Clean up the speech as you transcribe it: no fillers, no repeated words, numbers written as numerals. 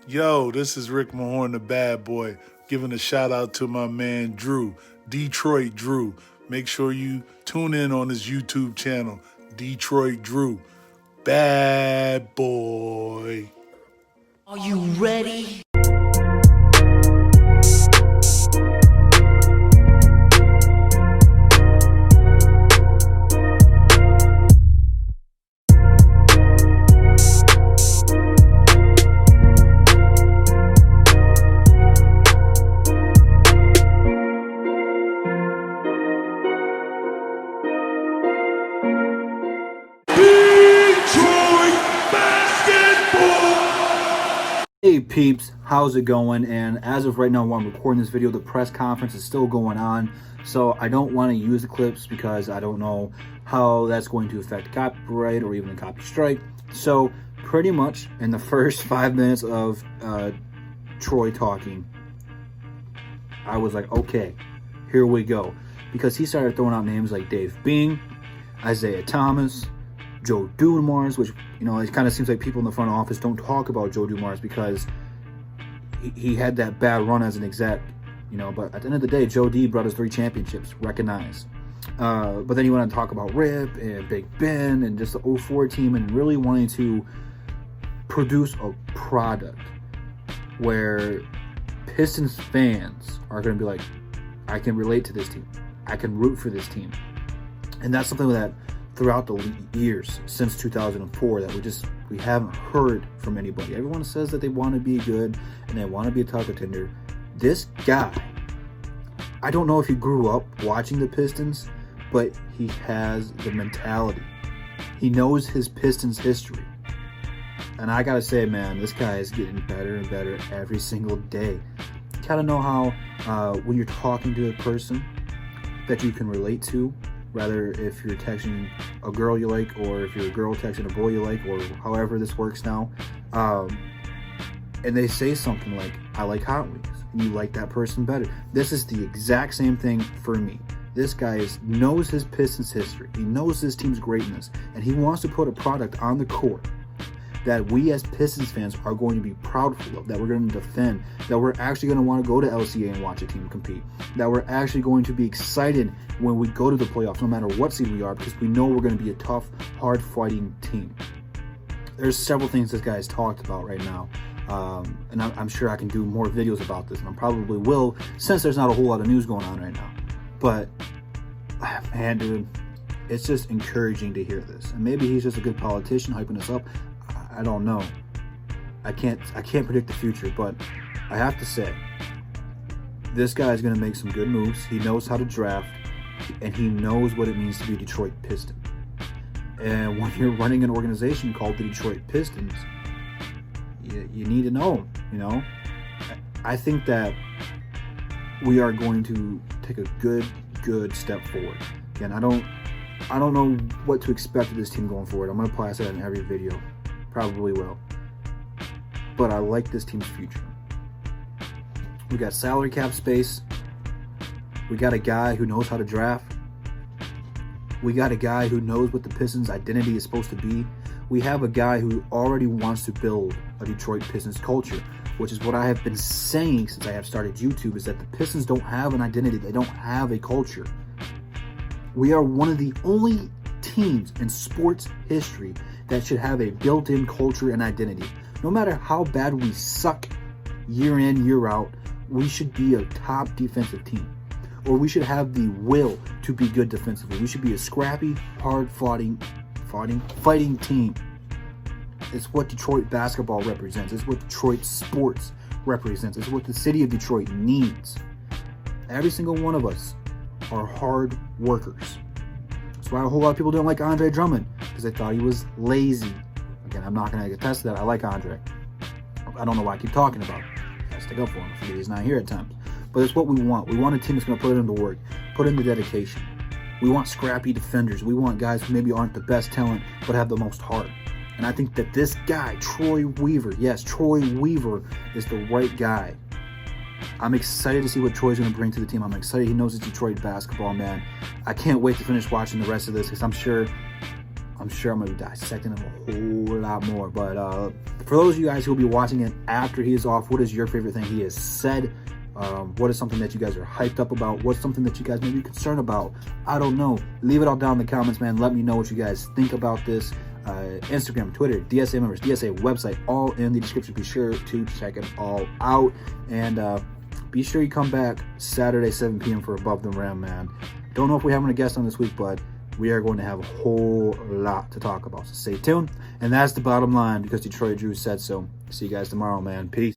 Yo, this is Rick Mahorn, the bad boy, giving a shout out to my man Drew, Detroit Drew. Make sure you tune in on his YouTube channel, Detroit Drew. Bad boy. Are you ready? Hey peeps, how's it going? And as of right now while I'm recording this video, the press conference is still going on, so I don't want to use the clips because I don't know how that's going to affect copyright or even a copy strike. So pretty much in the first 5 minutes of Troy talking, I was like, okay, here we go, because he started throwing out names like Dave Bean, Isaiah Thomas, Joe Dumars, which, you know, it kind of seems like people in the front office don't talk about Joe Dumars because he had that bad run as an exec, you know, but at the end of the day, Joe D brought us 3 championships, recognized. But then he went on to talk about Rip and Big Ben and just the 04 team and really wanting to produce a product where Pistons fans are going to be like, I can relate to this team. I can root for this team. And that's something that throughout the years since 2004 that we haven't heard from anybody. Everyone says that they want to be good and they want to be a title contender. This guy, I don't know if he grew up watching the Pistons, but he has the mentality. He knows his Pistons history. And I gotta say, man, this guy is getting better and better every single day. You gotta know how when you're talking to a person that you can relate to, rather if you're texting a girl you like or if you're a girl texting a boy you like or however this works now, and they say something like, I like Hot Wings, and you like that person better. This is the exact same thing for me. This guy knows his Pistons history. He knows his team's greatness, and he wants to put a product on the court that we as Pistons fans are going to be proudful of, that we're going to defend, that we're actually going to want to go to LCA and watch a team compete, that we're actually going to be excited when we go to the playoffs, no matter what seed we are, because we know we're going to be a tough, hard-fighting team. There's several things this guy has talked about right now, and I'm sure I can do more videos about this, and I probably will, since there's not a whole lot of news going on right now. But, man, dude, it's just encouraging to hear this. And maybe he's just a good politician hyping us up. I don't know. I can't predict the future, but I have to say, this guy is going to make some good moves. He knows how to draft, and he knows what it means to be a Detroit Piston. And when you're running an organization called the Detroit Pistons, you need to know, you know. I think that we are going to take a good step forward. Again, I don't know what to expect of this team going forward. I'm going to probably say that in every video. Probably will. But I like this team's future. We got salary cap space. We got a guy who knows how to draft. We got a guy who knows what the Pistons' identity is supposed to be. We have a guy who already wants to build a Detroit Pistons culture, which is what I have been saying since I have started YouTube, is that the Pistons don't have an identity. They don't have a culture. We are one of the only teams in sports history that should have a built-in culture and identity. No matter how bad we suck year in, year out, we should be a top defensive team. Or we should have the will to be good defensively. We should be a scrappy, hard-fighting team. It's what Detroit basketball represents. It's what Detroit sports represents. It's what the city of Detroit needs. Every single one of us are hard workers. That's why a whole lot of people don't like Andre Drummond, because they thought he was lazy. Again, I'm not going to attest to that. I like Andre. I don't know why I keep talking about him. I stick up for him. I forget he's not here at times. But it's what we want. We want a team that's going to put in the work, put in the dedication. We want scrappy defenders. We want guys who maybe aren't the best talent, but have the most heart. And I think that this guy, Troy Weaver, yes, Troy Weaver is the right guy. I'm excited to see what Troy's going to bring to the team. I'm excited he knows it's Detroit basketball, man. I can't wait to finish watching the rest of this, because I'm sure I'm sure I'm going to be dissecting him a whole lot more. But for those of you guys who will be watching it after he is off, what is your favorite thing he has said? What is something that you guys are hyped up about? What's something that you guys may be concerned about? I don't know. Leave it all down in the comments, man. Let me know what you guys think about this. Instagram, Twitter, DSA members, DSA website, all in the description. Be sure to check it all out. And be sure you come back Saturday, 7 p.m. for Above the Rim, man. Don't know if we're having a guest on this week, but we are going to have a whole lot to talk about. So stay tuned. And that's the bottom line, because Detroit Drew said so. See you guys tomorrow, man. Peace.